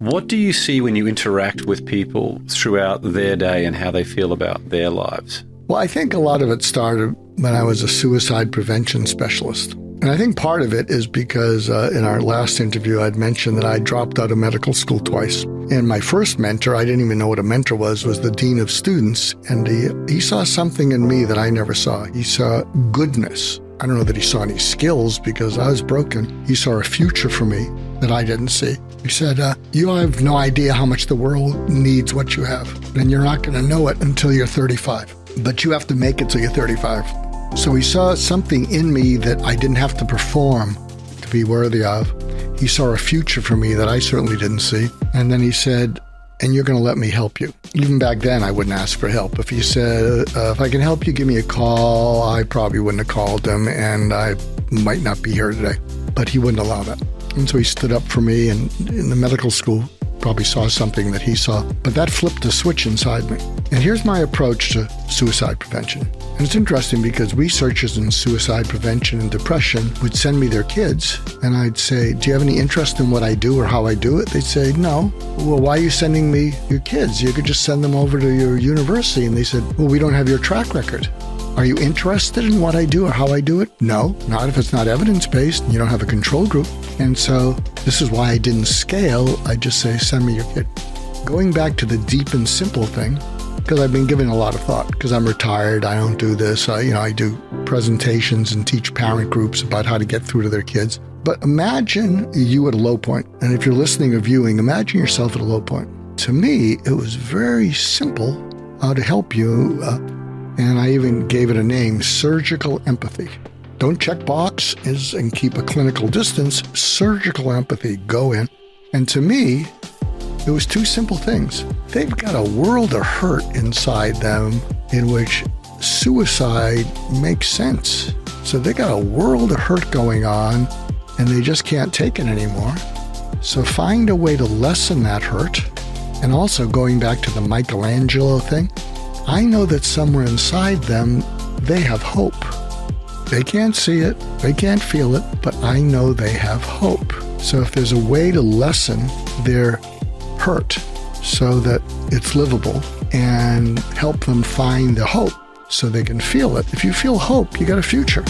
What do you see when you interact with people throughout their day and how they feel about their lives? Well, I think a lot of it started when I was a suicide prevention specialist. And I think part of it is because in our last interview, I'd mentioned that I dropped out of medical school twice. And my first mentor, I didn't even know what a mentor was the dean of students. And he saw something in me that I never saw. He saw goodness. I don't know that he saw any skills because I was broken. He saw a future for me that I didn't see. He said, you have no idea how much the world needs what you have. And you're not going to know it until you're 35. But you have to make it till you're 35. So he saw something in me that I didn't have to perform to be worthy of. He saw a future for me that I certainly didn't see. And then he said, and you're going to let me help you. Even back then, I wouldn't ask for help. If he said, if I can help you, give me a call, I probably wouldn't have called him and I might not be here today. But he wouldn't allow that. And so he stood up for me, and in the medical school, probably saw something that he saw. But that flipped a switch inside me. And here's my approach to suicide prevention. And it's interesting because researchers in suicide prevention and depression would send me their kids, and I'd say, do you have any interest in what I do or how I do it? They'd say, no. Well, why are you sending me your kids? You could just send them over to your university. And they said, well, we don't have your track record. Are you interested in what I do or how I do it? No, not if it's not evidence-based and you don't have a control group. And so this is why I didn't scale. I just say, send me your kid. Going back to the deep and simple thing, because I've been giving a lot of thought, because I'm retired, I don't do this. I do presentations and teach parent groups about how to get through to their kids. But imagine you at a low point. And if you're listening or viewing, imagine yourself at a low point. To me, it was very simple how to help you. And I even gave it a name, surgical empathy. Don't check boxes and keep a clinical distance. Surgical empathy, go in. And to me, it was two simple things. They've got a world of hurt inside them in which suicide makes sense. So they got a world of hurt going on and they just can't take it anymore. So find a way to lessen that hurt. And also going back to the Michelangelo thing, I know that somewhere inside them, they have hope. They can't see it, they can't feel it, but I know they have hope. So if there's a way to lessen their hurt so that it's livable and help them find the hope so they can feel it. If you feel hope, you got a future.